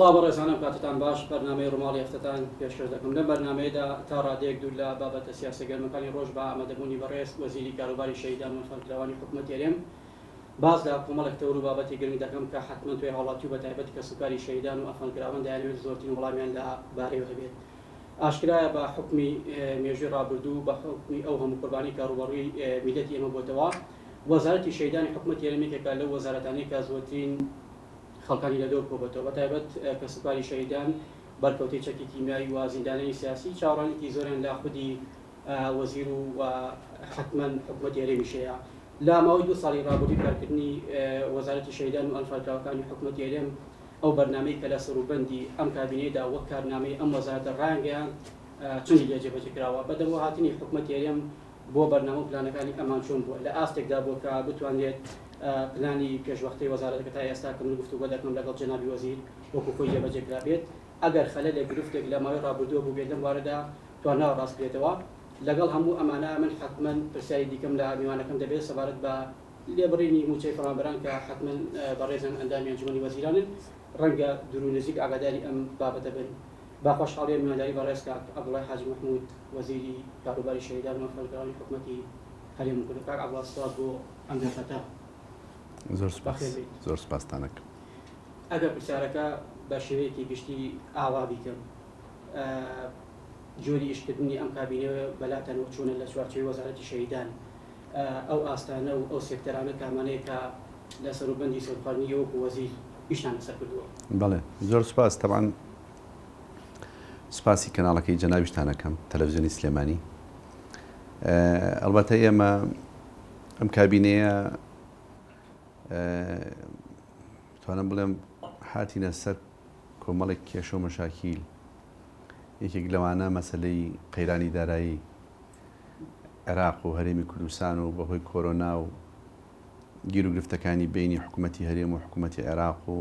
بەڵا بەڕێزانم کاتتان باش بەرنامەی ڕۆماڵی هەفتەتان پێشکەش دەکەم لەم بەرنامەیەدا تا ڕادەیەک دوور لە بابەتە سیاسە گەرمەکانی ڕۆژ بە ئامادەبوونی بەڕێز وەزیری کاروباری شەهیدان و فەرکراوانی حکوومەت هێرێم باز لە کۆمەڵێک تەور و بابەتی گرنگ دەکەم کە حتمما توێ هاوڵاتی و بەتایبەت کە سوکاری شەهیدان و ئەفەنکراوان دەیانوێت زۆرترین وەڵامیان لە بارەیەوە هەبێت. ئاشکرایە بە حکمی مێژووی ڕابردوو بە حکمی ئەو هەموو قوربانی کاروباڕووی میلەتی ئێمە بۆتەوە وەزارەتی شەهیدانی حکوومەت هێرێمێکێکە لەو وەزارەتانەی کە زۆرترین خەڵکانی لەدەور کۆبەتەوە بەتایبەت کە سوکاری شەهیدان بەرکەوتەی چەکی کیمیایی و زیندانەی سیاسی چاوەڕانێکی زۆریان لە خودی وەزیر و حتمما حکوومەت هێرێمیشەیە. لە ماوەی 2 ساڵی ڕابردووی کارکردنی وەزارەتی شەهیدان و ئەنفەرکراوەکانی حکوومەت هێرێم ئەو بەرنامەی کە لە سەروبەندی ئەم کابینەیەدا وەک کارنامەی ئەم وەزارەتە ڕایانگەیان چۆنی لێ جێبەجێکراوە بەدەمەوە هاتنی حکوومەت هێرێم بۆ بەرنامە و پلانەکانی ئەمان چۆن بووە لە ئاستێکدا بۆ کە بتوانێت پلانی پێشوەختەی وەزارەتەکە تا ئێستا کە من گفتوگۆ دەکەم لەگەڵ جەنابی وەزیر وەکو خۆی جێبەجێکرا بێت ئەگەر خەلەلێک گرفتێک لە ماوەی ڕابردووە بوو بێت لەم وارەدا تواناوە ڕاست بێتەوە لەگەڵ هەموو ئەمانە من حتمما پرسیاری دیکەم لە میوانەکەم دەبێت سەبارەت بە لێبڕینی موچەی فەرمانبەران کە حتمما بەڕێزن ئەندامی ئەنجومەنی وەزیرانن ڕەنگە دوور و نزیک ئاگاداری ئەم بابەتە بن. با خۆشحاڵی میوانداری بەڕێز کاک عەبدوڵڵای حاجی محمود وەزیری کاروباری شەهیدان و ئەنفەرکراوانی حکوومەتی هەرێم کورد. کاک عەبدوڵڵا سوپاس بۆ ئەم دەرفەتە. زۆر سپاستانەکە. ئەگەر پرسیارەکە بە شێوەیەکی گشتی ئاوا بیکەم جۆری ئیشکردنی ئەم کابینەوە بەلاتەنەوە چوونە لە چوارچێوەی وەزارەتی شەهیدان ئەو ئاستانە و ئەو سێکتەرانە کامانەیە کە لە سەروبەندی سەرخواردنی وەکو وەزیر ئیشتان لەسەر کردووە. بەڵێ زۆر سپاس. تەبعاً سپاسی کەناڵەکەی جەنابیشتانەکەم تەلەڤیزیۆنی سلێمانی. ئەلبەتە ئێمە ئەم کابینەیە توانم بڵێم هاتینە سەر کۆمەڵێک کێشە و مەشاکیل. یەکێک لەوانە مەسەلەی قەیرانی دارایی عێراق و هەرێمی کوردستان و بەهۆی کۆرۆنا و گیر و گرفتەکانی بینی حکوومەتی هەرێم و حکوومەتی عێراق و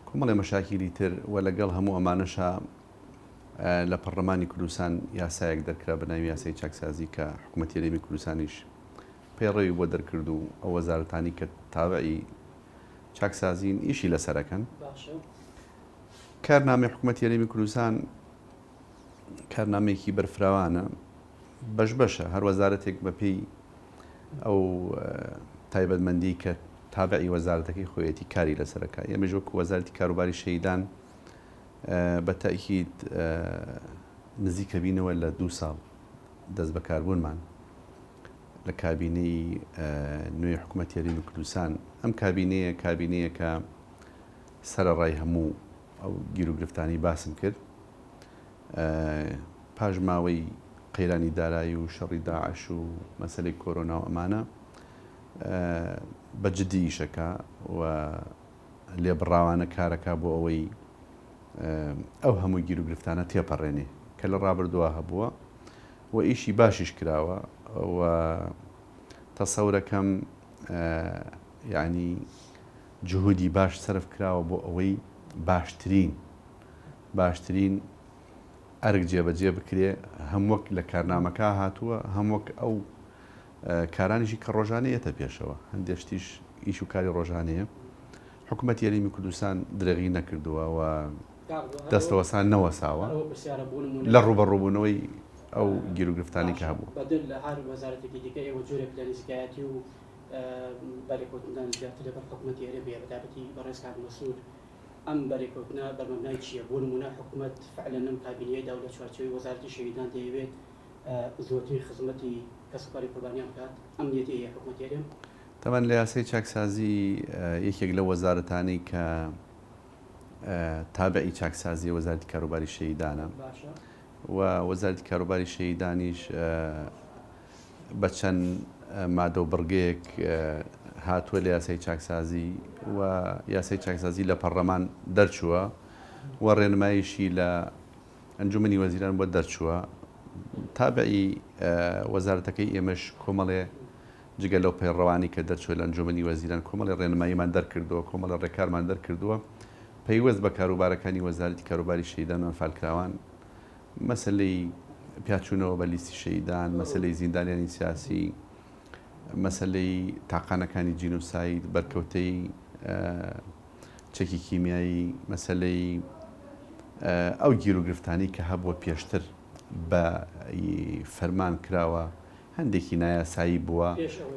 کۆمەڵێ مەشاکیلی تر و لەگەڵ هەموو ئەمانەشە لە پەرلەمانی کوردستان یاسایەک دەرکرا بە ناوی یاسای چاکسازی کە حکوومەتی هەرێمی کوردستانیش پێڕێوی بۆ دەرکرد و ئەو وەزارەتانی کە تابعی چاکسازین ئیشی لەسەرەکەن. کارنامەی حکوومەتی هەرێمی کوردستان کارنامەیەکی بەرفراوانە بەش بەشە هەر وەزارەتێک بەپێی ئەو تایبەتمەندی کە تابعی وەزارەتەکەی خۆیەتی کاری لەسەرەکە. ئێمەش وەکو وەزارەتی کاروباری شەهیدان بە تاکید نزیکە بینەوە لە 2 ساڵ دەست بەکاربوونمان لە کابینەی نوێی حکوومەتی هەرێمی کوردستان. ئەم کابینەیە کە سەرەڕای هەموو ئەو گیر و گرفتانی باسم کرد پاش ماوەی قەیرانی دارایی و شەڕی داعش و مەسەلەی کۆرۆنا و ئەمانە بەجددی ئیشەکە و لێبڕاوانە کارەکە بۆ ئەوەی ئەو هەموو گیر و گرفتانە تێپەڕێنێ کە لە ڕابردووە هەبووە و ئیشی باشیش کراوە و تەسەورەکەم یعنی جهودی باش سەرف کراوە بۆ ئەوەی باشترین ئەرک جێبەجێ بکرێ هەم وەک لە کارنامەکە هاتووە هەم وەک ئەو کارانیشی کە ڕۆژانەیەتە پێشەوە هەندێشتیش ئیش و کاری ڕۆژانەیە. حکوومەتی هەرێمی کوردستان درێغی نەکردووە و دەستەوەسان نەوەساوە لە ڕوبەڕووبوونەوەی ئەو گیر و گرفتانی کە هەبوو. بەدل لە هەر وەزارەتێکی دیکە ئێوە جۆرێک لە نزیکایەتی و بەرێکەوتنان زیاتر لەبەر حکوومەتی هەرێمی بەتابەتی بەڕێز کاک مەسعود ئەم بەرێکەوتنە بەرنامەی چییە؟ بۆ نمونە حکوومەت فعلەن ئەم کابینەیەدا و لە چوارچێوەی وەزارەتی شەهیدان دەیەوێت زۆرترین خزمەتی کەسوکاری قوربانیان بکات. ئەم نیەتی هەیە حکوومەتی هەرێم؟ تەمان لە یاسای چاکسازی یەکێک لە وەزارەتانەی کە تابعی چاکسازی وەزارەتی کاروباری شەهیدانە و وەزارەتی کاروباری شەهیدانیش بە چەند مادە و بڕگەیەک هاتووە لە یاسای چاکسازی و یاسای چاکسازی لە پەرلەمان دەرچووە و ڕێنماییشی لە ئەنجومەنی وەزیران بۆ دەرچووە. تابعی وەزارەتەکەی ئێمەش کۆمەڵێ جگە لەو پەیڕەوانی کە دەرچووە لە ئەنجومەنی وەزیران کۆمەڵی ڕێنماییمان دەرکردووە کۆمەڵە ڕێکارمان دەرکردووە پەیوەست بە کاروبارەکانی وەزارەتی کاروباری شەهیدان و ئەنفالکراوان مەسەلەی پیاچوونەوە بە لیستی شەهیدان مەسەلەی زیندانیانی سیاسی مەسەلەی تاقانەکانی جینۆساید بەرکەوتەی چەکی کیمیایی مەسلەی ئەو گیر و گرفتانی کە هەبووە پێشتر بە فەرمان کراوە هەندێکی نایاسایی بووە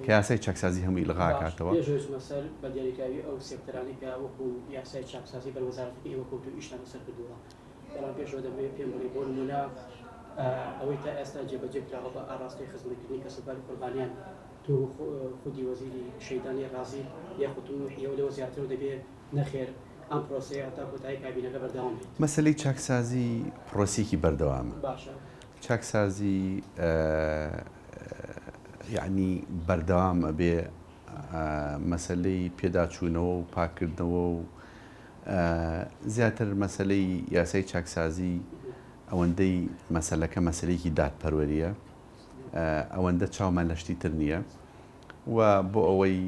کە یاسای چاکسازی هەمووی ئیلغاکاتەوە. پێشەوەی مەسەر بە دیاریکراوی ئەو سێکتەرانی کە وەکو یاسای چاکسازی بەر وەزارەتی ئێوەکەوت و ئیشتان لەسەر کردووە. بەڵام پێشەوە دەبێت پێم بڵێ بۆ نمونە ئەوەی تا ئێستا جێبەجێ کراوە بە ئاراستی خزمەتکردنی کەسوکاری قوربانیان تو خودی وەزیری شەیدانی ڕازی یاخود نوحیە و لەوە زیاتر دەبێت نەخێر ئەم پرۆسەیە تا کۆتایی کابینەکە بەردەوام بێت. مەسەلەی چاکسازی پرۆسێکی بەردەوامە. باشە. چاکسازی یعنی بەردەوام ئەبێ مەسەلەی پێداچوونەوە و پاکردنەوە و زیاتر مەسەلەی یاسای چاکسازی ئەوەندەی مەسەلەکە مەسەلەیەکی دادپەروەریە ئەوەندە چاومان لە شتی تر نییە و بۆ ئەوەی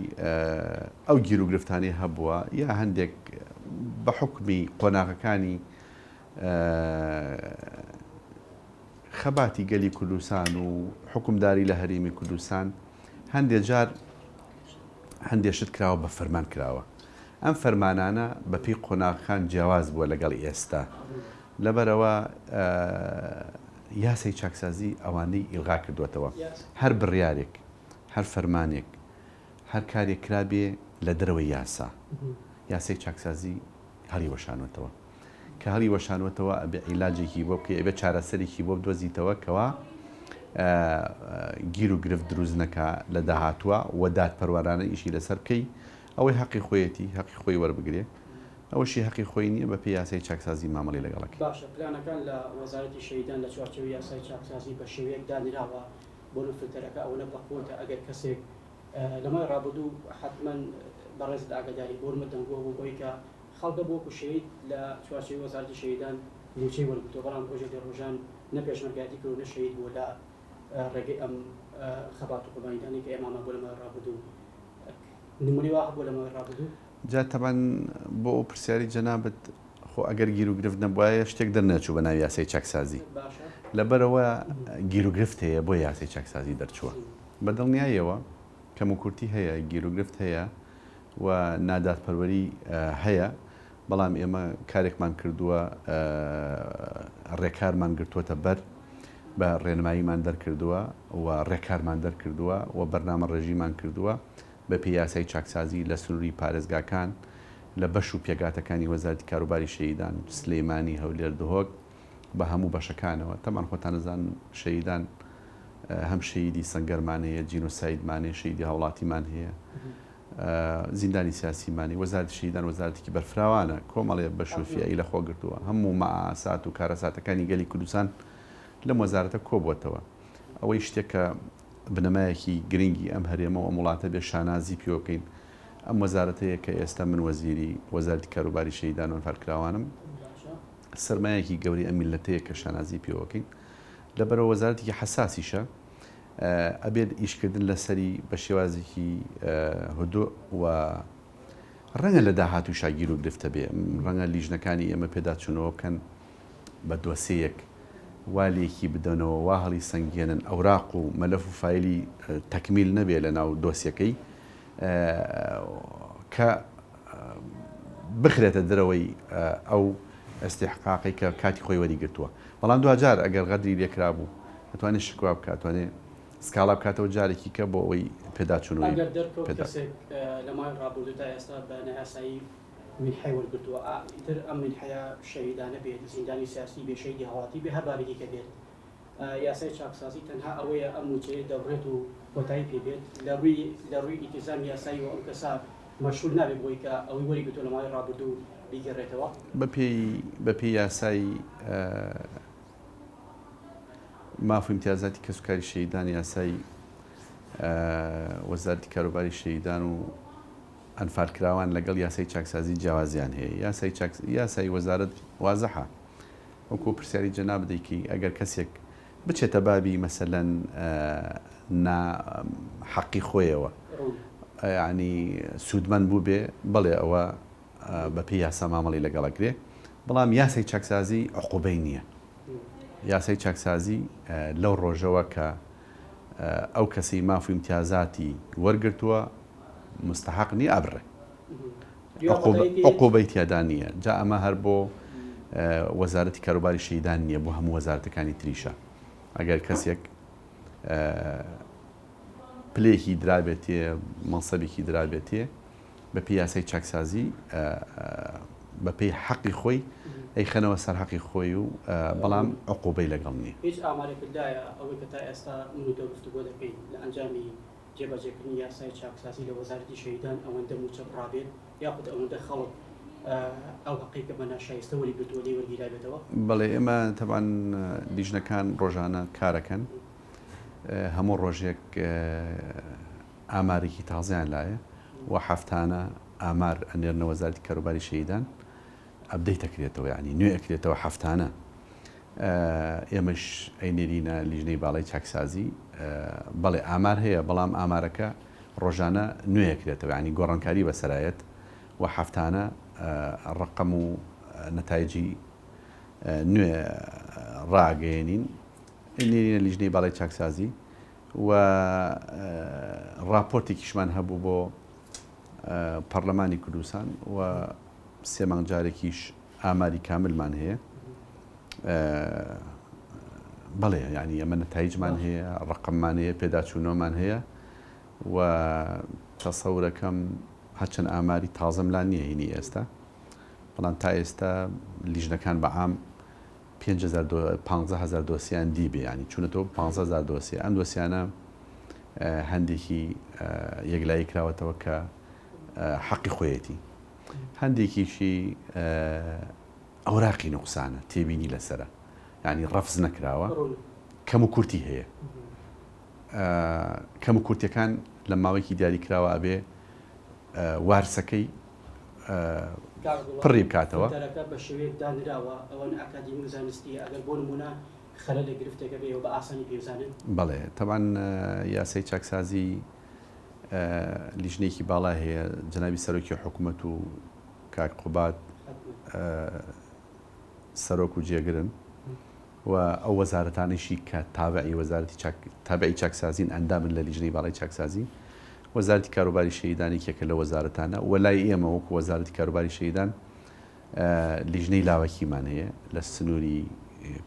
ئەو گیر و گرفتانی هەبووە یا هەندێک بە حکمی قۆناغەکانی خەباتی گەلی کوردستان و حکومداری لە هەرێمی کوردستان هەندێک جار هەندێشت کراوە بە فەرمان کراوە. ئەم فەرمانانە بەپی قۆناغەکان جیاواز بووە لەگەڵ ئێستا لەبەرەوە یاسای چاکسازی ئەوانەی ئیلغا کردوێتەوە. هەر بڕیارێک هەر فەرمانێک هەر کارێک کرابێ لە دەرەوەی یاسای چاکسازی هەڵی وەشانوێتەوە کە هەڵی وەشانوێتەوە ئەبێ عیلاجێکی بۆ بکە ئەبێ چارەسەرێکی بۆ بدۆزیتەوە کەوا گیر و گرفت دروست نەکا لە داهاتووە و دادپەروەرانە ئیشی لەسەر بکەی ئەوەی حەقی خۆیەتی حەقی خۆی وەربگرێ ئەوەشی حەقی خۆی نییە بە پێی یاسای چاکسازی مامەڵی لەگەڵەکە. باشە پلانەکان لە وەزارەتی شەیدان لە چوارچێوەی یاسای چاکسازی بە شێوەیەک دانراوە بۆ فلتەرەکە ئەوە بەخۆتە ئەگەر کەسێک لەمای ڕابردوو حتمما بەڕێز ئاگاداری بۆرمە دەنگۆ بوو بۆی کە خەڵکە بۆ کوشید لە چوارچێوەی وەزارەتی شەیدان موچەی وەرگرتووە بەڵام ڕۆژێک لە ڕۆژان نە پێشمەرگایەتی کرد و نە شەید بووە لە ڕێگەی ئەم خەبات و قوربانیدانی کە ئێمامە بۆ لەمای ڕابردوو نمونەی وا هەبوو لەمای ڕابردوو. جا تەبەن بۆ پرسیاری جەنابەت خۆ ئەگەر گیر و گرفت نەبووایە شتێک دەرنەچوو بە ناوی یاسای چاکسازی لەبەرەوە گیر و گرفت هەیە بۆ یاسای چاکسازی دەرچووە بەدڵنیاییەوە کەم و کورتی هەیە گیر و گرفت هەیە و نادادپەروەری هەیە بەڵام ئێمە کارێکمان کردووە ڕێکارمان گرتووەتە بەر بە ڕێنماییمان دەرکردووە و ڕێکارمان دەرکردووە و بەرنامە ڕێژیمان کردووە بە پێی یاسای چاکسازی لە سنووری پارێزگاکان لە بەش و پێگاتەکانی وەزارەتی کاروباری شەیدان سلەیمانی هەولێر دهۆک بە هەموو بەشەکانەوە تەمان خۆتانەزان شەیدان هەم شەیدی سەنگەرمان هەیە جینۆسایدمان هەیە شەیدی هاوڵاتیمان هەیە زیندانی سیاسیمانی وەزارەتی شەیدان وەزارەتێکی بەرفراوانە کۆمەڵێ بەش و فیایی لەخۆ گرتووە هەموو مەئاسات و کارەساتەکانی گەلی کوردستان لەم وەزارەتە کۆبووەتەوە ئەوەی شتێکە بنەمایەکی گرنگی ئەم هەرێمە و ئەم وڵاتە بێ شانازی پێوە بکەین ئەم وەزارەتەیە کە ئێستا من وەزیری وەزارەتی کاروباری شەیدان و ئەنفارکراوانم سەرمایەکی گەوری ئەم میلەتەیە کە شانازی پێوە بکەین لەبەرەوە وەزارەتێکی حەساسیشە ئەبێت ئیشکردن لەسەری بە شێوازێکی هدوء و ڕەنگە لە داهاتوو شاگیر و گرفتە بێ ڕەنگە لیژنەکانی ئێمە پێداچوونەوە بکەن بە دۆسەیەک والێکی بدەنەوە وا هەڵی سەنگێنن ئەوراق و مەلەف و فایلی تەکمیل نەبێ لە ناو دۆسیەکەی کە بخرێتە دەرەوەی ئەو ئەستیحقاقی کە کاتی خۆی وەریگرتووە بەڵام دوجار ئەگەر غەدری لێکرا بوو دەتوانێت شکوا بکاتوانێت سکاڵا بکاتەوە جارێکی کە بۆ ئەوەی پێداچوونەوەی لە مای ڕابردوو تا ئێستا بە نەیاسایی منحەی وەرگرتووە ئیتر ئەم منحەیە شەیدانە بێت زیندانی سیاسی بێ شەیدی هەڵاتی بێ هەر بابێکی کە بێت یاسای چاکسازی تەنها ئەوەیە ئەم موچەیە دەبڕێت و کۆتایی پێبێت لە ڕووی ئیتیزام یاسایی و ئەم کەسا مەشهور نابێت بۆی کە ئەوەی وەریگرتووە لە مای ڕابردوو بیگەڕێتەوە بەپێی یاسایی مافو امتیازاتی کەسوکاری شەیدان یاسایی وەزارەتی کاروباری شەیدان و ئەنفارکراوان لەگەڵ یاسای چاکسازی جیاوازیان هەیە یاسای وەزارەت وازەحە وەکو پرسیاری جەناب دەیکی ئەگەر کەسێک بچێتە بابی مەسەلەن حەقی خۆیەوە یعنی سوودمەند بوو بێ بەڵێ ئەوە بەپێی یاسا مامەڵی لەگەڵەکرێ بەڵام یاسای چاکسازی عقوبەی نییە یاسای چاکسازی لەو ڕۆژەوە کە ئەو کەسی مافو امتیازاتی وەرگرتووە مستحق نی ئەبڕێ عقوبەی تیادا نییە. جا ئەمە هەر بۆ وەزارەتی کاروباری شەیدان نییە، بۆ هەموو وەزارەتەکانی تریشە. ئەگەر کەسێک پلێکی درابێتێ، مەنسەبێکی درابێتێ بە پێی یاسای چاکسازی بە پێی حەقی خۆی ئەی خەنەوە سەر حەقی خۆی و بەڵام عقوبەی لەگەڵ نییە. هیچ ئامارێکدایە ئەوەی کە تا ئێستا من و تۆ گفتوگۆ دەکەین لە ئەنجامی جێبەجێکردنی یاسای چاکسازی لە وەزارەتی شەیدان ئەوەندە موچە ڕابێت یاخود ئەوەندە خەڵک ئەو حەقی کە بە ناشایستە وەری بتووە لێ وەرگیرابێتەوە؟ بەڵێ ئێمە تەبان لیژنەکان ڕۆژانە کارەکەن، هەموو ڕۆژێک ئامارێکی تازیان لایە و هەفتانە ئامار ئەنێرنە وەزارەتی کاروباری شەیدان ئەبدەیت دەکرێتەوە، یعنی نوێ ئەکرێتەوە هەفتانە. ئێمەش ئەینێرینە لیژنەی باڵای چاکسازی بەڵێ ئامار هەیە، بەڵام ئامارەکە ڕۆژانە نوێیەکرێتەوە، ینی گۆڕانکاری بەسەرایەت و هەفتانە ڕقم و نەتایجی نوێ ڕاگەیەنین ئەینێرینە لیژنەی باڵای چاکسازی و راپۆرتێکیشمان هەبوو بۆ پەرلەمانی کوردستان و سێ مانگ جارێکیش ئاماری کاملمان هەیە. بەڵێ ینی ئەمە نەتایجمان هەیە، ڕقممان هەیە، پێداچوونەوەمان هەیە و تەسەورەکەم هەرچەند ئاماری تازەم لا نییە هینی ئێستا، بەڵام تا ئێستا لیژنەکان بەعام 15,000 دۆسییان دیبێ، ینی چونەتەوە 15,000 دۆسیە. ئەم دۆسیانە هەندێکی یەکلایی کراوەتەوە کە حەقی خۆیەتی، هەندێکیشی ئەوراقی نوقسانە تێبینی لەسرە، ینی ڕەفز نەکراوە، کەم و کورتی هەیە. کەم و کورتەکان لە ماوەیەکی دیاری کراوە ئەبێ وارسەکەی پڕی بکاتەوە. بە شێوەیەک دانراوە ئەوەن ئاکادیمی زانستی ئەگەر بۆ نمونە خەلە لە گرفتێکە بێ و بە ئاسانی پێزانن. بەڵێ تەبان یاسای چاکسازی لیژنێکی باڵا هەیە، جەنابی سەرۆکی حکوومەت و کاک قوبات سەرۆک و جێگرن و ئەو وەزارەتانیشی کە تابعی وەزارەتی تابعی چاکسازین ئەندامن لە لیژنەی باڵای چاکسازی. وەزارەتی کاروباری شەیدانی کێکە لە وەزارەتانە و لای ئێمە وەکو وەزارەتی کاروباری شەیدان لیژنەی لاوەکیمان هەیە لە سنووری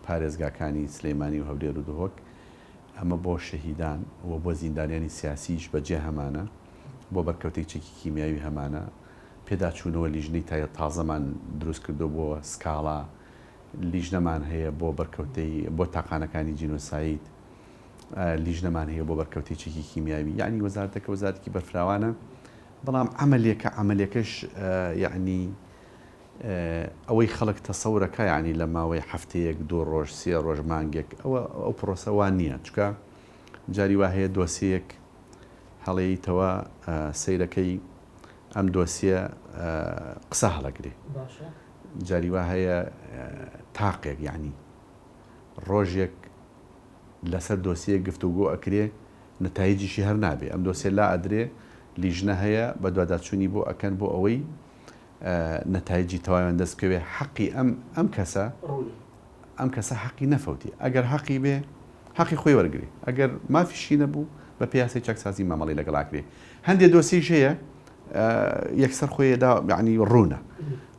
پارێزگاکانی سلێمانی و هەولێر و دهۆک. ئەمە بۆ شەهیدان و بۆ زیندانیانی سیاسیش بەجێ هەمانە، بۆ بەرکەوتێکێکی کیمیاوی هەمانە. پێداچوونەوە لیژنەی تازەمان دروست کردو بۆ سکاڵا، لیژنەمان هەیە بۆ بەرکەوتەی بۆ تاقانەکانی جینۆساید، لیژنەمان هەیە بۆ بەرکەوتێکێکی کیمیاوی. یعنی وەزارەتەکە وەزارەتێکی بەرفراوانە، بەڵام ئەمەلێکەش یعنی ئەوەی خەڵک تەسەورەکە ینی لە ماوەی هەفتەیەک 2 ڕۆژ 3 ڕۆژ مانگێک ئەو پرۆسەوان نییە، چکە جاری وا هەیە دۆسیەک هەڵەیەیتەوە سەیرەکەی ئەم دۆسیە قسە هەڵەگرێ، جاری وا هەیە تاقێک یعنی ڕۆژێک لەسەر دۆسیە گفتوگۆ ئەکرێ نەتایجیشی هەر نابێ، ئەم دۆسیە لا ئەدرێ لیژنە هەیە بە دواداچوونی بۆ ئەکەن بۆ ئەوەی نەتایجی تەواویان دەستکەوێ حەقی ئەم کەسە حەقی نەفەوتی. ئەگەر حەقی بێ حەقی خۆی وەرگری، ئەگەر مافیشی نەبوو بە پیاسی چاکسازی مامەڵی لەگەڵاکرێ. هەندێک دۆسیش هەیە یەکسەر خۆیدا یعنی ڕوونە،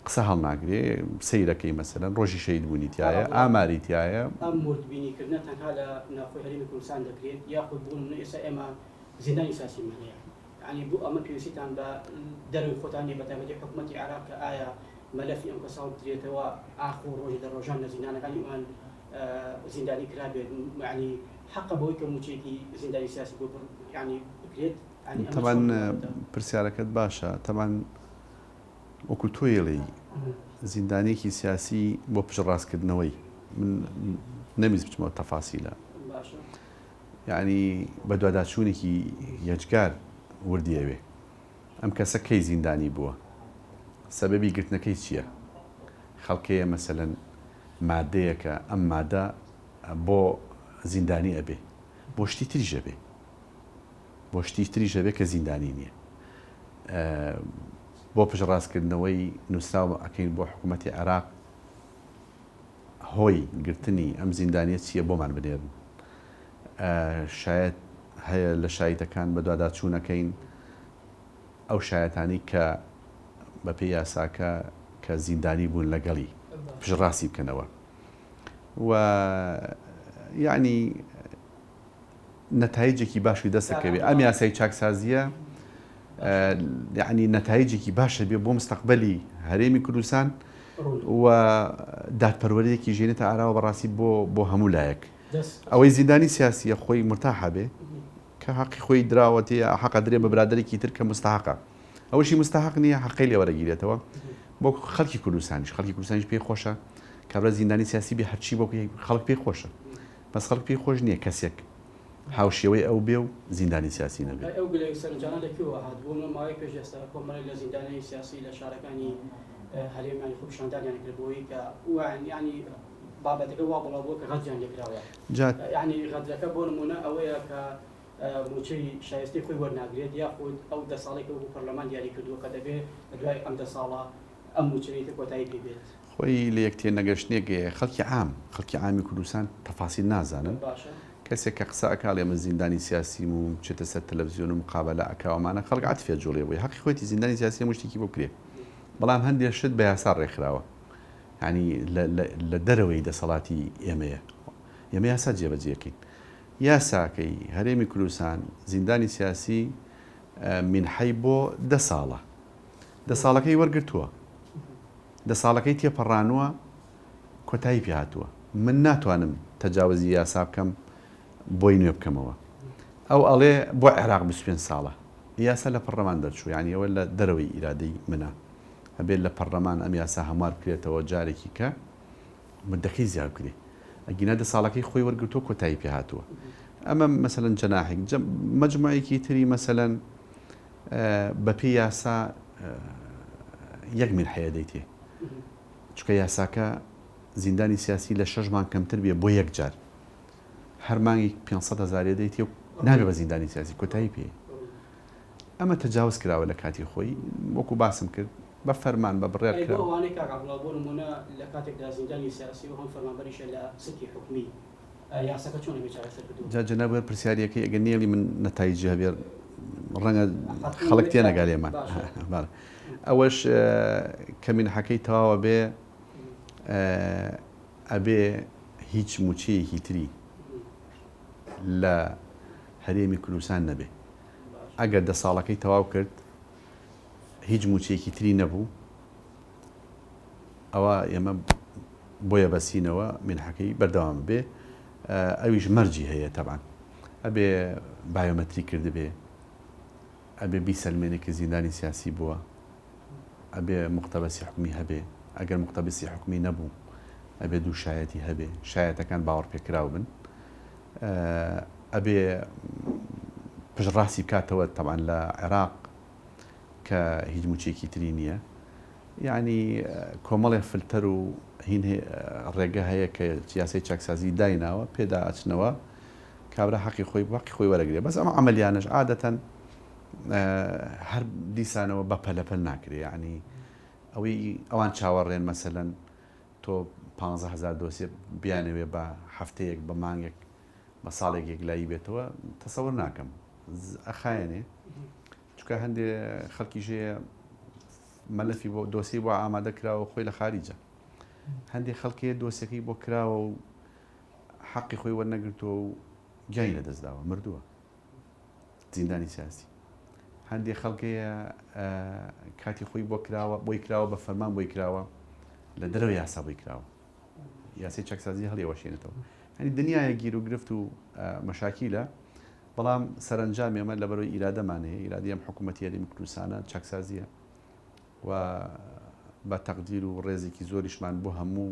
قسە هەڵ ناگرێ، سەیرەکەی مەسەلەن ڕۆژی شەید بوونی تایە، ئاماری تایە. ئەم مردبینیکردنە تەنها لە ناوخۆی هەرێمی کوردستان دەکرێت یاخود بوون ئێستا ئێمە زیندانی سیاسیمان هەیە، یعنی بۆ ئەمە پێویستیتان بە دەروی خۆتانی بەتایبەتی حکوومەتی عێراق کە ئایا مەلەفی ئەم کەساڵ بدرێتەوە ئاخۆ ڕۆژی لە ڕۆژان لە زیندانەکانی ئەوان زیندانی کرابێت، یعنی حەقە بەوەی کە موچێکی زیندانی سیاسی بۆ یعنی بکرێت. تەمان پرسیارەکەت باشە، تەمان وەکو تۆیڵی زیندانێکی سیاسی بۆ پشڕاستکردنەوەی من نەمیز بچمەوە تەفاسیلە، یعنی بە دواداچوونێکی یەجگار وردیەوێ ئەم کەسە کەی زیندانی بووە، سەبەبی گرتنەکەی چییە؟ خەڵکەیە مەسەلەن مادەیەکە ئەم مادە بۆ زیندانی ئەبێ، بۆ شتی تریژە بێ، بۆ شتی تریژە بێ کە زیندانی نییە. بۆ پشڕاستکردنەوەی نووسراوە ئەکەین بۆ حکوومەتی عێراق هۆی گرتنی ئەم زیندانیە چییە بۆمان بنێرن. شاید هەیە لە شایەتەکان بە دواداچوونەکەین ئەو شایەتانی کە بە پێی یاساکە کە زیندانی بوون لەگەڵی پشڕاستی بکەنەوە و یعنی نەتایجێکی باشی دەستەکەوێت ئەم یاسای چاکسازیە یعنی نەتایجێکی باشە بێ بۆ مستەقبەلی هەرێمی کوردستان و دادپەروەریەکی ژێنێتە ئاراوە بەڕاستی بۆ هەموو لایەک ئەوەی زیندانی سیاسیە خۆی مرتاحە بێ کە حەقی خۆی دراوەتی حەقە درێ بە برادێکی تر کە مستحقە ئەوەشی مستحق نییە حەقی لێوەرەگیرێتەوە بۆ خەڵکی کوردستانیش پێی خۆشە کابرا زیندانی سیاسی بێ هەرچی بۆ خەڵک پێی خۆشە بەس خەڵک پێی خۆش نییە کەسێک هاوشێوەی ئەو بێ و زیندانی سیاسی نەبێت ئەو گلەی سەرنجانە لەکوێوە هات بۆ ماوەی پێش ئێستا کۆمەڵێک لە زیندانی سیاسی لە شارەکانی هەرێمانی خوشاندانیان کردبووی کە ینی بابەتەکە وا بڵاو بووە کە غەدریان لێکراوە ینی غەدرەکە بۆ نمونە ئەوەیە کە موچەی شایستی خۆی وەرناگرێت یاخود ئەو 10 ساڵێکە بۆ پەرلەمان دیاری کردووە کە دەبێت دوای ئەم 10 ساڵە ئەم موچەیەتە کۆتایی پێ بێت خۆی لە یەکتێ نەگەشتنێک خەڵکی عامی کوردستان تەفاسیل نازانن کەسێک کە قسە ئەکا لێمە زیندانی سیاسیم و بچێتە سەر تەلەڤیزیۆن و مقابلە ئەکاوەمانە خەڵک عاتفێ جوڵێ بووی حەقی خۆیتی زیندانی سیاسی مشتێکی بۆ کرێ بەڵام هەندێک شت بە یاسا ڕێکخراوە ینی لە دەرەوەی دەسەڵاتی ئێمە یاسا جێبەجێکەین یاساکەی هەرێمی کوردستان زیندانی سیاسی منحەی بۆ 10 ساڵە 10 ساڵەکەی وەرگرتووە 10 ساڵەکەی تێپەڕانووە کۆتایی پێ هاتووە من ناتوانم تەجاوزی یاسا بکەم بۆی نوێ بکەمەوە ئەو ئەڵێ بۆ عێراق 25 ساڵە یاسا لە پەرلەمان دەرچوو یعنی ئەوە لە دەرەوەی ئیرادەی منە هەبێت لە پەرلەمان ئەم یاسا هەموار بکرێتەوە جارێکی کە مدەکەی زیاد بکرێ ئەگینا 10 ساڵەکەی خۆی وەرگرتووە کۆتایی پێ هاتووە ئەمە مەسەلەن جەناحێک مەجموعەیەکی تری مەسەلەن بە پێی یاسا یەک منحەیە دەیتێ چکە یاساکە زیندانی سیاسی لە 6 مانگ کەمتر بێ بۆ یەک جار هەر مانگی 500,000 دەیتێ و نابێ بە زیندانی سیاسی کۆتایی پێ ئەمە تەجاوز کراوە لە کاتی خۆی وەکو باسم کرد بە فەرمان بە بڕێر کراوە ئەوانەی کاکبڵاو بۆ نمونە لە کاتێکدا زیندانی سیاسی و هەم فەرمانبەریشە لە سکی حکومی یاساکە چۆن بێچارەسەر کردووە جا جەناب پرسیارەکەی ئەگەر نێڵی من نەتایجی هەبێ ڕەنگە خەڵک تێنەگا لێمان ئەوەش کە منحەکەی تەواوە بێ ئەبێ هیچ موچەیەکی تری لە هەرێمی کوردستان نەبێ ئەگەر 10 ساڵەکەی تەواو کرد هیچ موچەیەکی تری نەبوو ئەوە ئێمە بۆیە بەسینەوە منحەکەی بەردەوام بێ ئەویش مەرجی هەیە تەبان ئەبێ بایۆمەتری کردبێ ئەبێ بیسەلمێنێ کە زیندانی سیاسی بووە ئەبێ مقتەبەسی حکومی هەبێ ئەگەر مقتەبەسی حکومی نەبوو ئەبێ دوو شایەتی هەبێ شایەتەکان باوەڕ پێکراو بن ئەبێ پشڕاستی بکاتەوە تەبان لە عێراق کە هیچ موچێکی تری نییە یعنی کۆمەڵێ فلتەر و هین ڕێگە هەیە کە یاسای چاکسازی دایناوە پێدا ئەچنەوە کابرا حەقی خۆی وەرەگرێ بەس ئەمە ئەمەلیانش عادەتەن هەر دیسانەوە بە پەلەپەل ناکرێ یعنی ئەوان چاوەڕێن مەسەلەن تۆ 15,000 دۆسیە بیانەوێ بە هەفتەیەک بە مانگێک بە ساڵێک لایی بێتەوە تەسەوەر ناکەم ئەخایەنێ چکە هەندێ خەڵکیژەیە مەلەفی بۆ دۆسی بۆ ئامادە کراوە خۆی لە خارجە هەندێک خەڵکیە دۆسیەکەی بۆ کراوە و حەقی خۆی وەرنەگرتووە و گیانی لەدەستداوە مردووە زیندانی سیاسی هەندێک خەڵکەیە کاتی خۆی بۆی کراوە بە فەرمان بۆی کراوە لە دەرەوە یاسا بۆی کراوە یاسی چەکسازی هەڵێوەشێنێتەوە هەنی دنیایە گیر و گرفت و مەشاکیلە بەڵام سەرنجام ئێمە لەبەرەوەی ئیرادەمان هەیە ئیرادی ئەم حکوومەتی هەرێمی کوردستانە چەکسازیە و بە تەقدیر و ڕێزێکی زۆریشمان بۆ هەموو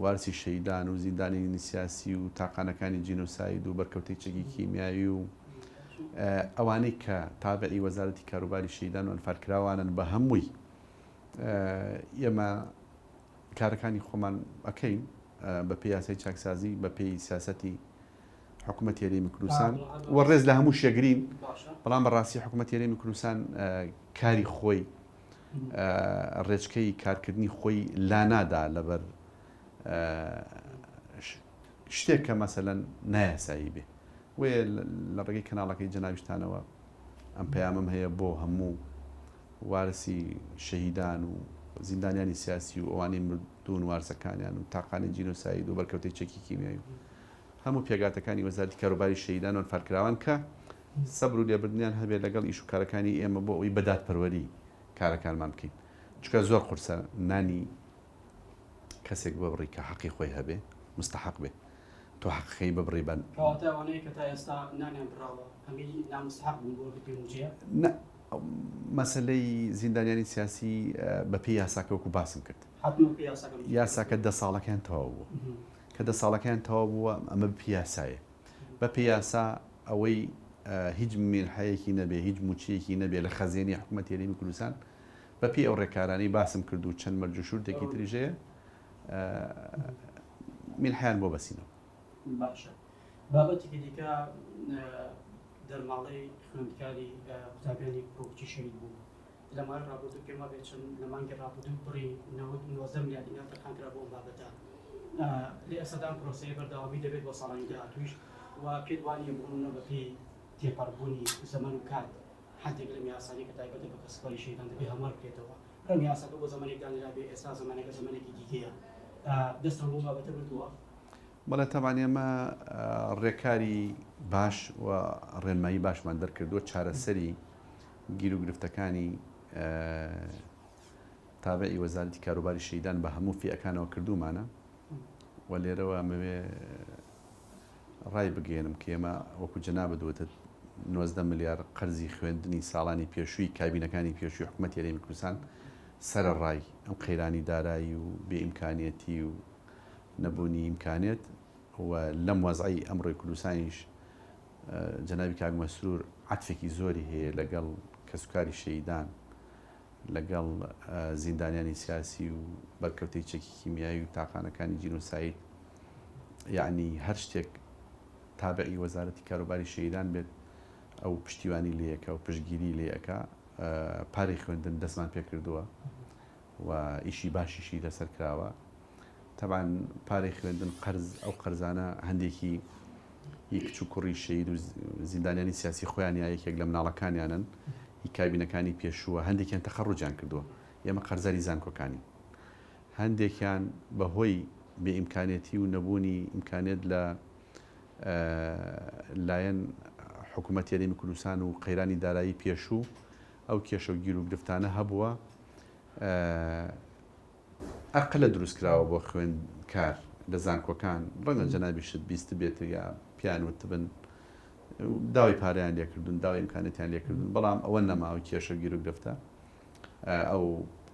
وارسی شەیدان و زیندانی سیاسی و تاقانەکانی جینۆساید و بەرکەوتەی چەکی کیمیایی و ئەوانەی کە تابعی وەزارەتی کاروباری شەیدان و ئەنفارکراوانن بە هەمووی ئێمە کارەکانی خۆمان ئەەکەین بە پێی یاسای چاکسازی بە پێی سیاسەتی حکوومەتی هەرێمی کوردستان وە ڕێز لە هەموو شێگرین بەڵام بەڕاستی حکوومەتی هەرێمی کوردستان کاری خۆی ڕێچکەی کارکردنی خۆی لا نادا لەبەر شتێک کە مەسەلەن نایاسایی بێ وێ لە ڕێگەی کەناڵەکەی جەناویشتانەوە ئەم پەیامم هەیە بۆ هەموو وارسی شەهیدان و زیندانیانی سیاسی و ئەوانەی مردوون وارسەکانیان و تاقانی جینۆساید و بەرکەوتەی چەکی کیمیایی هەموو پێگاتەکانی وەزارەتی کاروباری شەهیدان و فەرکراوان کە سەبر و لێبردنیان هەبێت لەگەڵ ئیش و کارەکانی ئێمە بۆ ئەوی بەدادپەروەری کارەکانمان بکەین چکە زۆر قورسە نانی کەسێک ببڕی کە حەقی خۆی هەبێ مستحق بێ تۆ حەقەکەی ببڕی بەن کەواتەوانەیە کە تا ئێستا نانیان بڕاوە هەمی نامستحق بوون بۆ پێوجێ مەسلەی زیندانیانی سیاسی بە پێی یاساکەوەکو باسم کرد یاساکە 10 ساڵەکان تەواو بوو کە 10 ساڵەکان تەواو بووە ئەمە بە پیاسایە بە پیاسا ئەوەی هیچ مێنحەیەکی نەبێ هیچ موچیەکی نەبێ لە خەزێنی حکوومەتی هەرێمی کوردستان بە پێی ئەو ڕێکارانەی باسم کرد و چەند مەرج و شوورتێکی تریژەیە مێنحەیان بۆ بەسینەوە. باشە بابەتێکی دیکە دەرماڵەی خوێندکاری قوتابیانی پرۆکچی شەهید بوو لە ماڵ ڕابردوو پێما بێت چەند لە مانگی ڕابردوو بڕی 90 ملیار دینار تەقانکرا بۆ ئەم بابەتە لێ ئەسەدان پرۆسەیە بەردەوامی دەبێت بۆ ساڵانی داهاتوویش و پێت وانییە بوونە بە پێی تێپەڕبوونی زەمان و کات حدێک لە یاسانی کە تایبەتە بە کەسپەری شەهیدان دەبێت هەموار بکرێتەوە ڕەم یاساکە بۆ زەمانێکدان لابێ ئێستا زەمانێکە زەمانێکی دیکەیە دەستان بۆ بابەتە بردووە بەڵێ تەوان ئێمە ڕێکاری باش و ڕێنمایی باشمان دەرکردووە چارەسەری گیر و گرفتەکانی تابعی وەزارەتی کاروباری شەهیدان بە هەموو فئەکانەوە کردومانە و لێرەوە ئەمەوێ ڕای بگەێنم کە ئێمە وەکو جەنابەت وتت 90 ملیار قەرزی خوێندنی ساڵانی پێشووی کابینەکانی پێشووی حکوومەتی هەرێمی کوردستان سەرەڕای ئەم قەیرانی دارایی و بێئیمکانیەتی و نەبوونی ئیمکانێت و لەم وەزعی ئەمڕۆی کوردستانیش جەنابی کاک مەسرور عەتفێکی زۆری هەیە لەگەڵ کەسوکاری شەهیدان لەگەڵ زیندانیانی سیاسی و بەرکەوتەی چەکی کیمیایی و تاقانەکانی جینۆساید یعنی هەر شتێک تابعی وەزارەتی کاروباری شەهیدان بێت ئەو پشتیوانی لێیەکە و پشتگیری لێیەکە پارەی خوێندن دەستمان پێ کردووە و ئیشی باشیشی لەسەر کراوە تەبان پارەی خوێندن قەرز ئەو قەرزانە هەندێکی هی کچ و کوڕی شەهید و زیندانیانی سیاسی خۆیان یا یەکێک لە مناڵەکانیانن هی کابینەکانی پێشووە هەندێکیان تەخەڕوجیان کردووە ئێمە قەرزەری زانکۆکانی هەندێکیان بەهۆی بێئیمکانێتی و نەبوونی ئیمکانێت لە لایەن حکوومەتی هەرێمی کوردستان و قەیرانی دارایی پێشوو ئەو کێشە و گیر و گرفتانە هەبووە ئەقلە دروستکراوە بۆ خوێندکار لە زانکۆکان ڕەنگە جەنابی شت بیست بێت یا پیان وتبن داوای پارەیان لێکردون داوای ئیمکانەتیان لێکردون بەڵام ئەوە نەماوە کێشە گیر و گرفتە ئەو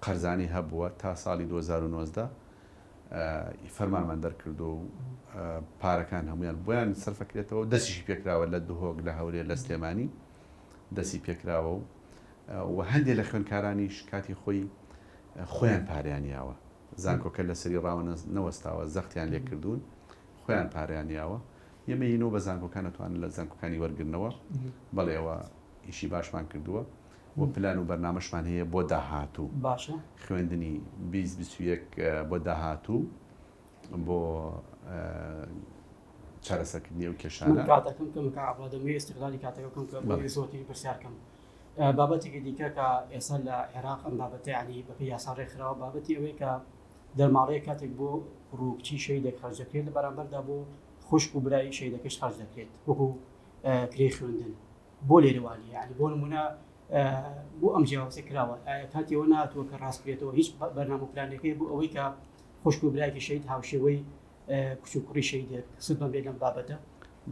قەرزانی هەبووە تا ساڵی 2019 فەرمانمان دەرکردو و پارەکان هەمویان بۆیان سەرفەکرێتەوە دەستیشی پێکراوە لە دوهۆک لە هەورێ لە سلێمانی دەستی پێکراوە و هەندێک لە خوێندکارانیش کاتی خۆیان پارەیانیاوە زانکۆکە لە سەری ڕاوە نەوەستاوە زەختیان لێکردوون خۆیان پارەیانیاوە ئێمە هینەوە بە زانکۆکان نەتوانن لە زانکۆکانی وەرگرنەوە بەڵێەوە ئیشی باشمان کردووە و پلان و بەرنامەشمان هەیە بۆ داهاتوو باشە خوێندنی 2021 بۆ داهاتوو بۆ چارەسەرکردنی ئەو کێشانە کاتەکەم کەم کە ئاڵادەمەوەی استقلالی کاتەکەم کە زۆتی پرسیارکەم بابەتێکی دیکە کە ئێستا لە عێراق ئەم بابەتە ینی بەپێی یاسا ڕێکخراوە بابەتی ئەوەی کە دەرماڵەیە کاتێک بۆ ڕووکچی شەهیدێک خەرج دەکرێت لە بەرامبەردا بۆ خوشک و برایی شەهیدەکەش خەرج دەکرێت وەکو کرێی خوێندن بۆ لێرەوانی یعنی بۆ نمونە بۆ ئەم جیاوازە کراوە کاتیەوە نهاتووە کە ڕاست بێتەوە هیچ بەرنامە پلانەکەی بۆ ئەوەی کە خوشک و برایەکی شەهید هاوشێوەی کچ و کوڕی شەهیدێک سودمان بێت لەم بابەتە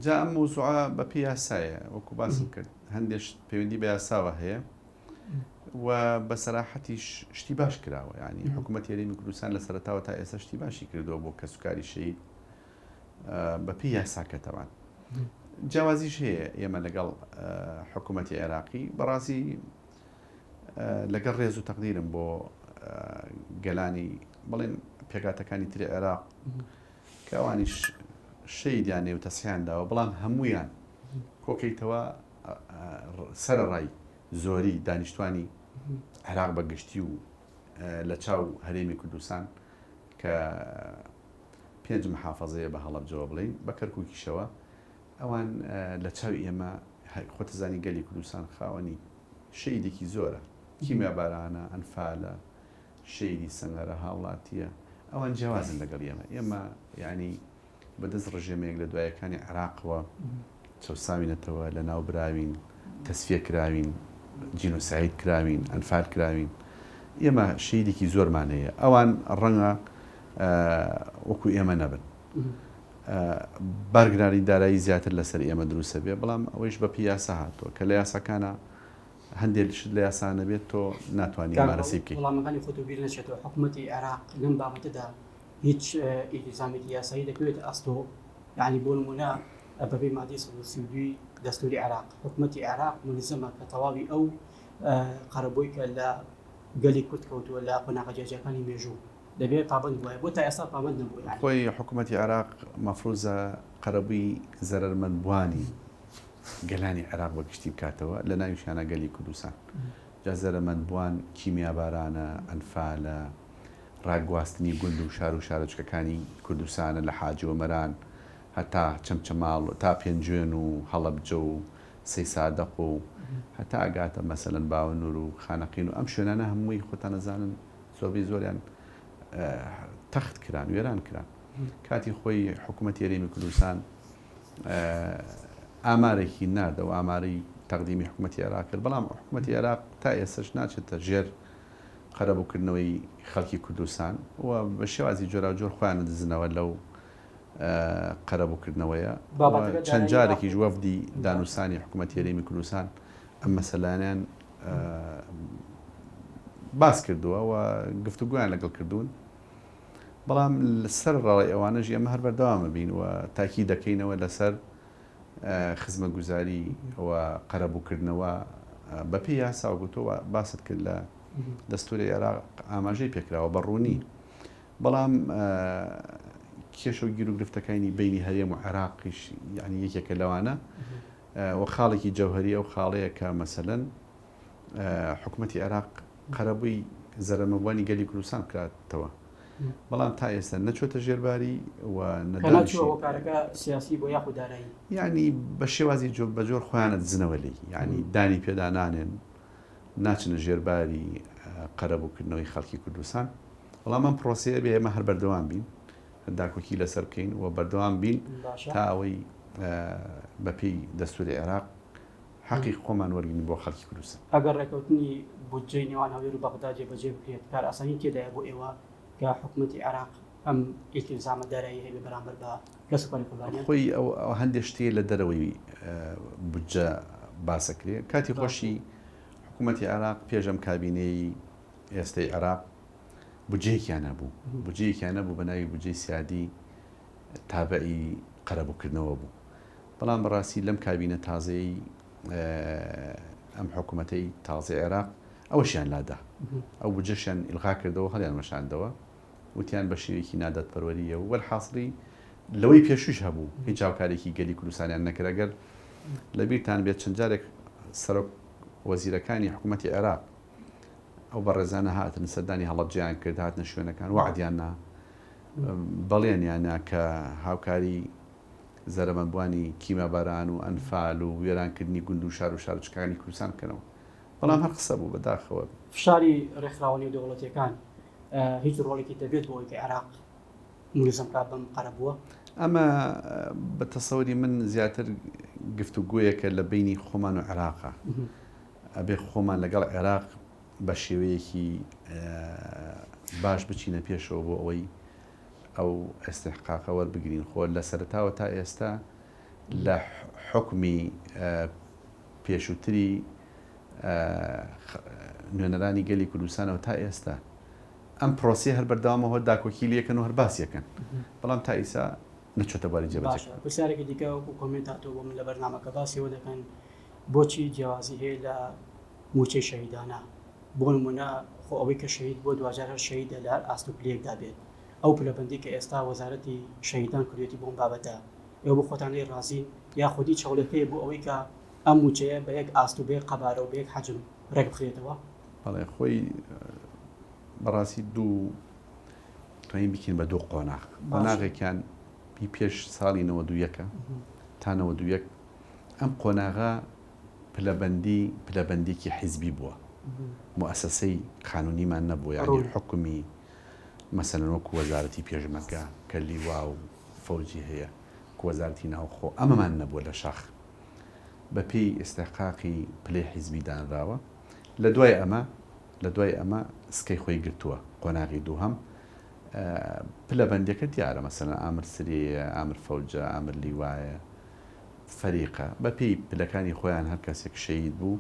جا ئەم موزوعە بە پێی یاسایە وەکو باسم کرد هەندێک پەیوەندی بە یاساوە هەیە و بە سەراحەتیش شتی باش کراوە ینی حکوومەتی هەرێمی کوردستان لە سەرەتاوە تا ئێستا شتی باشی کردەوە بۆ کەسوکاری شەهید بە پێی یاساکەتەوان جیاوازیش هەیە ئێمە لەگەڵ حکوومەتی عێراقی بەڕاستی لەگەڵ ڕێز و تەقدیرم بۆ گەلانی بڵێن پێکاتەکانی تری عێراق کە ئەوانیش شەیدیانێ و تەسیحیان داوە بەڵام هەموویان کۆکەیتەوە سەرەڕای زۆری دانیشتوانی عێراق بەگشتی و لە چاو هەرێمی کوردستان کە 5 محافەزەیە بە هەڵەبجەوە بڵین بە کەرکووکیشەوە ئەوان لە چاوی ئێمە خۆتەزانی گەلی کوردستان خاوەنی شەیدێکی زۆرە کیمیابارانە ئەنفالە شەیدی سەنگەرە هاوڵاتیە ئەوان جیاوازن لەگەڵ ئێمە یعنی بەدەست ڕژێمەیەک لە دوایەکانی عێراقەوە چەساوینەتەوە لە ناو براوین تەسفیە کراوین جینۆساید کراوین ئەنفال کراوین ئێمە شەیدێکی زۆرمانەیە ئەوان ڕەنگە وەکو ئێمە نەبن بارگرانی دارایی زیاتر لەسەر ئێمە دروستە بێ بەڵام ئەوەیش بە پیاسە هاتووە کە لە یاساکانە هەندێک لە یاسانە بێت تۆ ناتوانانی مارەسی بکەیت وەڵامەکانی خۆتوبیر نەچێتەوە حکوومەتی عێراق لەم بابەتەدا هیچ ئیلزامێکی یاسایی دەکەوێت ئەستۆ یعنی بۆ نمونە بەبێ مادەی 32 دەستوری عێراق حکوومەتی عێراق ملزمە کە تەواوی ئەو قەرەبۆی کە لە گەلی کورد کەوتووە لە قۆناغە جێجەکانی مێژوو دەبێت پابند وایە بۆ تا ئێستا پابند نەبووە خۆی حکوومەتی عێراق مەفروزە قەرەبووی زەرمەندبوانی گەلانی عێراق بەگشتی بکاتەوە لە ناویشانە گەلی کوردستان جا زەرمەندبوان کیمیابارانە ئەنفالە ڕاگواستنی گوند و شار و شارۆچکەکانی کوردستانە لە حاجۆ مەران هەتا چەمچەماڵ تا پێنجێن و هەڵەبجە و سەی سادەق و هەتا ئاگاتە مەسەلەن باوەنور و خانەقین و ئەم شوێنانە هەمووی خۆتان نەزانن زۆربەی زۆریان تەخت کران وێران کران کاتی خۆی حکوومەتی هەرێمی کوردستان ئامارێکی ناردە و ئامارەی تەقدیمی حکوومەتی عێراق کرد بەڵام حکوومەتی عێراق تا ئێستش ناچێتە ژێر قەرەبووکردنەوەی خەڵکی کوردستان و بە شێوازی جۆرا جۆر خۆیان دزنەوە لەو قەرەبووکردنەوەیە چەند جارێکیش وەفدی دانووسانی حکوومەتی هەرێمی کوردستان ئەم مەسەلانیان باس کردووە و گفتوگویان لەگەڵ کردوون بەڵام لەسەر ڕەڵی ئەوانەش ئێمە هەر بەردەوامە بین و تاکی دەکەینەوە لەسەر خزمەتگوزاری و قەرەبووکردنەوە بەپێی یاساوەگوتەوە باست کرد لە دەستوری عێراق ئاماژەی پێکراوە بەڕوونی بەڵام کێشە و گیر و گرفتەکانی بینی هەرێم و عێراقیش یعنی یەکێکە لەوانە و خاڵێکی جەوهەری ئەو خاڵەیە کە مەسەلەن حکوومەتی عێراق قەرەبووی زەرمەبوانی گەلی کوردستان کراتەوە بەڵام تا ئێستا نەچۆتە ژێرباری و نەداکارەکە سیاسی بۆ یاخود دارایی یعنی بە شێوازی بە جۆر خۆیانە دزنەوە لی یعنی دانی پێدا نانێن ناچنە ژێرباری قەرەبووکردنەوەی خەڵکی کوردستان بەڵام ئەم پرۆسەیە بێ ئێمە هەر بەردەوام بین داکۆکی لەسەر بکەین و بەردەوام بین تا ئەوەی بەپێی دەستوری عێراق حەقی خۆمان وەرگین بۆ خەڵکی کوردستان ئەگەر ڕێکەوتنی بودجەی نێوان هەولێر و بەغدا جێبەجێ بکرێت کار ئاسانی تێدایە بۆ ئێوە کە حکوومەتی عێراق ئەم ئیلزامە دارایی هەیە بەرامبەر بە کەسوکاری کوردستان خۆی ئەو هەندێک شتێ لە دەرەوەی بودجە باسەکرێ کاتی خۆشی حکوومەتی عێراق پێشەم کابینەی ئێستای عێراق بودجەیەکیان نەبوو بودجەیەکیان نەبوو بە ناوی بودجەی سیادی تابعی قەرەبووکردنەوە بوو بەڵام بەڕاستی لەم کابینە تازەی ئەم حکوومەتەی تازەی عێراق ئەوەشیان لادا ئەو بودجەشیان ئیلغا کردەوە هەڵیان مەشاندەوە وتیان بە شێوەیەکی نادەت پەروەریە و وەرحاصلی لەوەی پێشوش هەبوو هیچ هاوکارێکی گەلی کوردستانیان نەکرەگەر لەبیرتان بێت چەند جارێک سەرۆک وەزیرەکانی حکوومەتی عێراق ئەو بەڕێزانە هاتن سەردانی هەڵەبجیان کرد هاتنە شوێنەکان وعدیاننا بەڵێنیانە کە هاوکاری زەرمەندبوانی کیمیاباران و ئەنفال و وێرانکردنی گوند و شار و شارچکانی کوردستان بکەنەوە بەڵام هەر قسە بوو بەداخەوە فشاری ڕێکخراوەی دەوڵەتیەکان هیچ ڕۆڵێکی دەبێت بۆ ئەوەی عێراق ملزمکات بەم قەرەبووە ئەمە بە تەسەوری من زیاتر گفتوگویەکە لە بینی خۆمان و عێراقە ئەبێ خۆمان لەگەڵ عێراق بە شێوەیەکی باش بچینە پێشەوە بۆ ئەوەی ئەو ئەستحقاقە وەربگرین خۆ لە سەرتاوە تا ئێستا لە حکمی پێشووتری نوێنەرانی گەلی کوردستانەوە تا ئێستا ئەم پرۆسی هەر بەردەوامەوە داکۆکیلیەکەن و هەر باسیەکەن بەڵام تا ئیسا نەچۆتە باری جێبەجێ پرسیارێکی دیکە وەکو کۆمنت هاتووە بۆ من لە بەرنامەکە باسیەوە دەکەن بۆچی جیاوازی هەیە لە موچەی شەهیدانە بۆ نمونە خۆ ئەوەی کە شەهید بۆ دوجار شەهیدە لە ئاستوپلەیەکدا بێت ئەو پلەبەندی کە ئێستا وەزارەتی شەهیدان کردوێتی بۆم بابەتە ئێوە بۆ خۆتانەی ڕازین یا خودی چاوڵەکەی بۆ ئەوەی کە ئەم موچەیە بە یەک ئاستوبێ قەبارە و بە یەک حەجم ڕێک بخرێتەوە بەڵێ خۆی بەڕاستی دوو توانین بکەین بە دوو قۆناغ قۆناغێکیان پێش ساڵی 92 تا 91 ئەم قۆناغا پلەبەندێکی حیزبی بووە مؤسسەی قانونیمان نەبوو، یعنی حکومی مەسەلەن وەکو وەزارەتی پێشمەرگە کە لیوا و فەوجی هەیە، وەزارەتی ناوخۆ ئەمەمان نەبووە لە شاخ بەپێی ئێستحقاقی پلەی حیزبی دانراوە. لە دوای ئەمە سکەی خۆی گرتووە قۆناغی دووهەم پلە بەندەکە دیارە، مەسەلەن ئامر سریە، ئامر فەوجە، ئامر لیوایە، فەریقە بەپێی پلەکانی خۆیان هەر کەسێک شەید بوو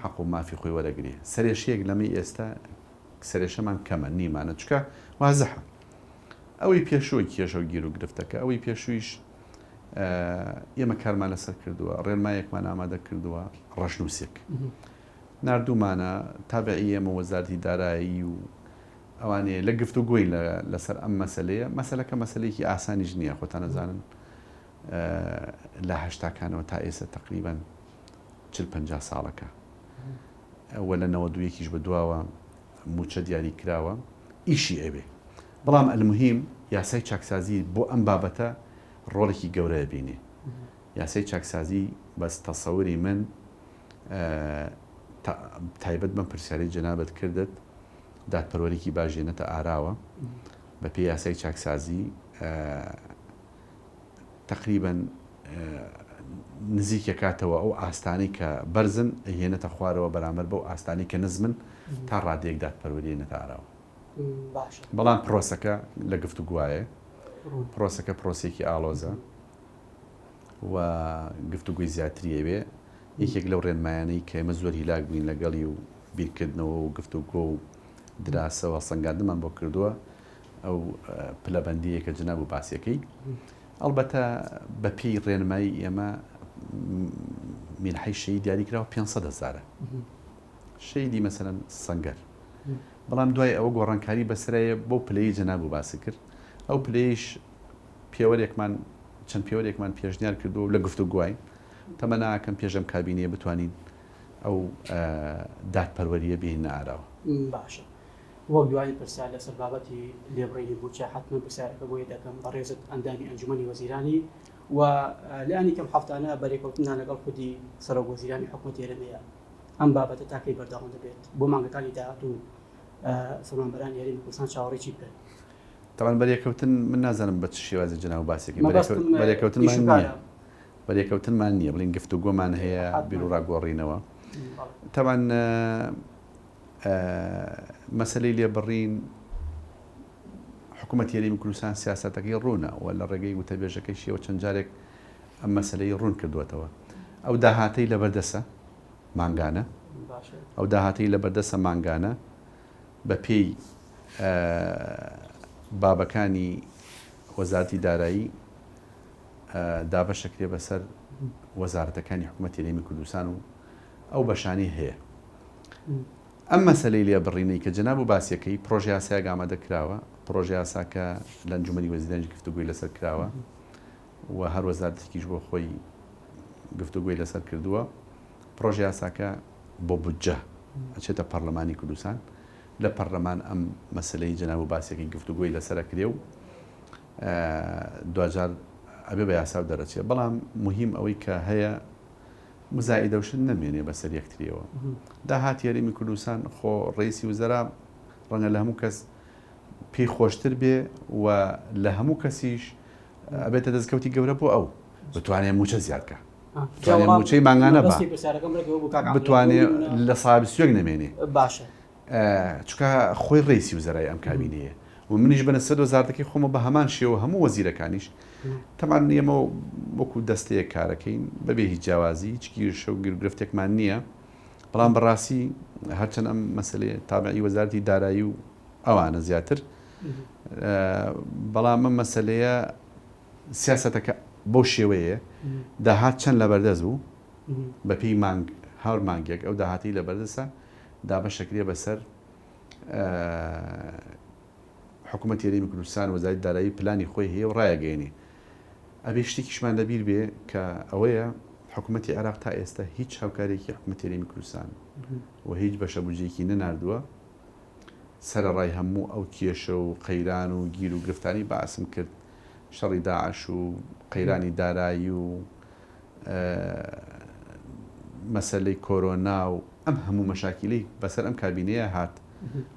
حەق و مافی خۆی وەرەگری. سەرێشەیەک لەمەی ئێستا سەرێشەمان کەمە نیمانە چکە وازەحە ئەوەی پێشووی کێشە و گیر و گرفتەکە، ئەوەی پێشوویش ئێمە کارمان لەسەر کردووە، ڕێنمایەکمان ئامادە کردووە، ڕەشنووسێک نردوومانە تابعی ئێمە وەزارەتی دارایی و ئەوانەیە لە گفت و گوۆی لەسەر ئەم مەسەلەیە. مەسەلەکە مەسەلەیەکی ئاسانیش نییە، خۆتان نەزانن لە هەشتاکانەوە تا ئێستا تقریبان 40-50 ساڵەکە ئەوە لە 92یەکیش بەدواوە موچە دیاری کراوە ئیشی ئەوێ. بەڵام ئەلموهیم یاسای چاکسازی بۆ ئەم بابەتە ڕۆڵێکی گەورەیە بینێ. یاسای چاکسازی بەس تەسەوری من تایبەت بەم پرسیارەی جەنابەت کردت دادپەروەرێکی باژێنێتە ئاراوە بەپێی یاسای چاکسازی تقریباً نزیکە کاتەوە ئەو ئاستانەی کە بەرزن هێنێتە خوارەوە بەرامبەر بەو ئاستانی کە نزمن تا ڕادەیەک دادپەروەریێنێتە ئاراوە. بەڵام پرۆسەکە لە گفت و گوایە، پرۆسەکە پرۆسێکی ئاڵۆزە و گفت و گوی زیاتریەوێ. یەکێک لەو ڕێنمایانەی کە ئێمە زۆر هیلاک بووین لەگەڵی و بیرکردنەوە و گفت و گۆ و دراسەوە سەنگاندمان بۆ کردووە ئەو پلەبەندیە کە جناب و باسیەکەی. ئەڵبەتە بەپێی ڕێنمایی ئێمە مینحەی شەیدی دیاریکراوە 500,000 شەیدی مەسەلەن سەنگەر. بەڵام دوای ئەوە گۆڕانکاری بەسرەیە بۆ پلەی جەناب و باسی کرد. ئەو پلەیش چەند پێوەرێکمان پێشنیار کردو لە گفت و گوای تەمە ناکەم پێشەم کابینەیە بتوانین ئەو دادپەروەریە بهێنە ئاراوە. باشە. وەک دوای پرسیار لەسەر بابەتی لێبڕینی بووچە حتمما پرسیارەکە بۆیە دەکەم بەڕێزت ئەندامی ئەنجومەنی وەزیرانی و لەانی کەم هەفتانە بەرێکەوتنان لەگەڵ خودی سەرۆک وەزیرانی حکوومەتی هەرێمەیە ئەم بابەتە تاکەی بەردەوام دەبێت بۆ مانگەکانی داهات و فەرمانبەرانی هەرێمی کوردستان چاوەڕێی بکەن. تەوان بەرێکەوتن من نازانم بە چ شێوازی جەناب باسێکی بەرێکەوتنمان نییە، بەرێکەوتنمان نییە، بڵین گفت و گۆمان هەیە بیر و ڕاگۆڕینەوە. تەوان مەسەلەی لێبڕین حکوومەتی هەرێمی کوردستان سیاسەتەکەی ڕوونە و لە ڕێگەی وتەبێژەکەی شێوە چەند جارێک ئەم مەسەلەی ڕوون کردوێتەوە. ئەو داهاتەی لەبەردەسە مانگانە، ئەو داهاتەی لەبەردەسە مانگانە بەپێی بابەکانی وەزارەتی دارایی دابەشەکرێ بەسەر وەزارەتەکانی حکوومەتی هەرێمی کوردستان و ئەو بەشانەی هەیە. ئەم مەسەلەی لێبڕینەی کە جەناب و باسیەکەی پرۆژە یاسایەک ئامادە کراوە، پرۆژە یاساکە لە ئەنجومەنی وەزیرانی گفتوگوی لەسەر کراوە و هەر وەزارەتێکیش بۆ خۆی گفتوگوی لەسەر کردووە. پرۆژە یاساکە بۆ بودجە ئەچێتە پەرلەمانی کوردستان، لە پەرلەمان ئەم مەسەلەی جەناب و باسیەکەی گفتوگوی لەسەر ئەکرێ و دوجار ئەبێ بە یاسا دەرەچێت. بەڵام مهم ئەوەی کە هەیە مزایدەوشن نەمێنێ بەسەر یەکتریەوە. داهاتی هەرێمی کوردستان خۆ ڕئیسی وزەرا ڕەنگە لە هەموو کەس پێی خۆشتر بێ و لە هەموو کەسیش ئەبێتە دەستکەوتی گەورە بۆ ئەو بتوانێت موچە زیادکە، بتوانێت موچەی مانگانە بە بتوانێت لە ساحب سوێک نەمێنێ. باشە چکە خۆی ڕئیسی وزەرای ئەم کابینەیە و منیش بەنسبەت وەزارەتەکەی خۆمە بە هەمان شێوە هەموو وەزیرەکانیش تەمان ئێمە وەکو دەستەیە کارەکەین بەبێ هیچ جیاوازی هیچ گیرشە و گرفتێکمان نییە. بەڵام بەڕاستی هەرچەند ئەم مەسەلەی تابعی وەزارەتی دارایی و ئەوانە زیاتر، بەڵام ئەم مەسەلەیە سیاسەتەکە بۆ شێوەیە داهات چەند لەبەردەست بوو بەپێی هەر مانگێک ئەو داهاتی لەبەردەستە دابەشەکرێ بەسەر حکوومەتی هەرێمی کوردستان وەزارەتی دارایی پلانی خۆی هەیە و ڕایەگەیەنێ. ئەبێ شتێکیشمان لەبیر بێ کە ئەوەیە حکوومەتی عێراق تا ئێستا هیچ هاوکارێکی حکوومەتی هەرێمی کوردستان و هیچ بەشە بودجەیەکی نەناردووە سەرەڕای هەموو ئەو کێشە و قەیران و گیر و گرفتانی باسم کرد، شەڕی داعش و قەیرانی دارایی و مەسەلەی کۆرۆنا و ئەم هەموو مەشاکیلەی بەسەر ئەم کابینەیە هات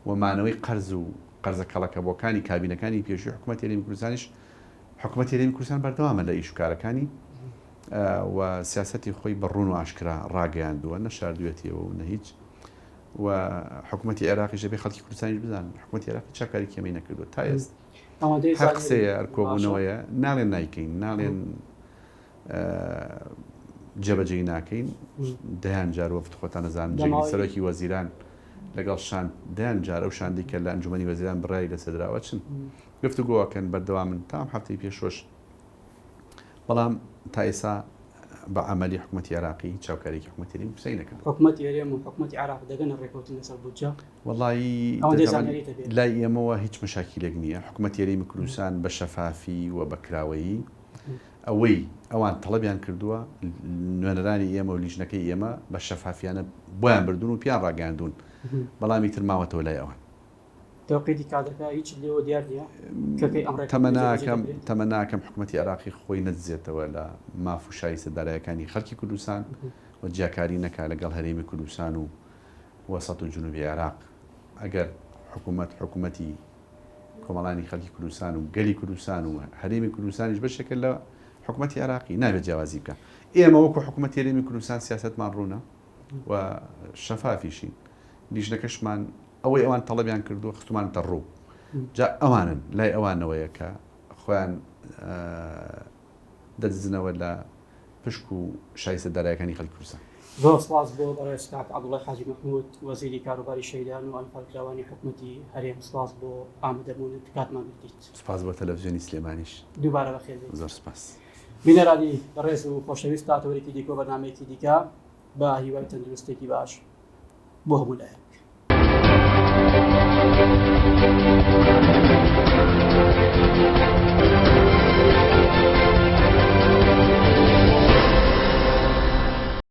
وەمانەوەی قەرز و قەرزە کەڵەکەبووەکانی کابینەکانی پێشووی حکوومەتی هەرێمی کوردستانیش حکوومەتی هەرێمی کوردستان بەردەوامە لە ئیشوکارەکانی و سیاسەتی خۆی بەڕوون و ئاشکرا ڕاگەیاندووە نەشاردوێتیەوە و نە هیچ و حکوومەتی عێراقیش دەبێ خەڵکی کوردستانیش بزانن حکوومەتی عێراقی چاکاری کێمەی نەکردووە تا ئێستا هەر قسەیە ئەرکۆبوونەوەیە ناڵێن نایکەین ناڵێن جێبەجێی ناکەین دەیان جار وەفت خۆتان نەزانن جێگی سەرۆکی وەزیران لەگەڵ شان دەیان جار ئەو شاندی کە لە ئەنجومەنی وەزیران بڕای لەسەردراوە چن گفتوگۆکەن بەردەوامن تام هەفتەی پێشۆش بەڵام تا ئێستا بە عەمەلی حکوومەتی عێراقی چاوکارێکی حکوومەتی هەرێمی کوردستان نەکرد. حکوومەتی هەرێم و حکوومەتی عێراق دەگەنە ڕێکەوتن لەسەر بودجە؟ وەڵی لای ئێمەوە هیچ مەشاکیلێک نییە. حکوومەتی هەرێمی کوردستان بە شەفافی و بەکراوەیی ئەوان تەڵەبیان کردووە نوێنەرانی ئێمە و لیژنەکەی ئێمە بە شەفافیانە بۆیان بردون و پیان ڕاگەاندون بەڵامی تر ماوەتەوە لای ئەوان. تەوقیتی کادەکە هیچ لێوە دیار نییە تەمە ناکەم حکوومەتی عێراقی خۆی نەدزێتەوە لە مافوشایی سەردارایەکانی خەڵکی کوردستان و جیاکاری نەکا لەگەڵ هەرێمی کوردستان و وەسەط و جنوبی عێراق. ئەگەر حکوومەتی کۆمەڵانی خەڵکی کوردستان و گەلی کوردستان و هەرێمی کوردستانیش بەشێکە لە حکوومەتی عێراقی نابێت جیاوازی بکە. ئێمە وەکو حکوومەتی هەرێمی کوردستان سیاسەتمان ڕوونە و شەفافیشین. لیژنەکەشمان ئەوەی ئەوان تەڵەبیان کردووە خستومانتە ڕوو جا ئەوانن لای ئەوانەوەیە کە خۆیان دەدزنەوە لە پشک و شای سەردارایەکانی خەڵکی کوردستان. زۆر سپاس بۆ بەڕێز کاک عەبدوڵڵای حاجی مەحموود وەزیری کاروباری شەیدان و ئەنفەرکراوانی حکوومەتی هەرێم سپاس بۆ ئامادەبوونت کاتمان بردیت. سپاس بۆ تەلەڤیزیۆنی سلێمانیش. دووبارە بەخێر بێت. زۆر سپاس. بینەرانی بەڕێز و خۆشەویست تاتەوەرێکی دیکۆ بەرنامەیەکی دیکە بە هیوای تەندروستێکی باش بۆ هەموو لایەن.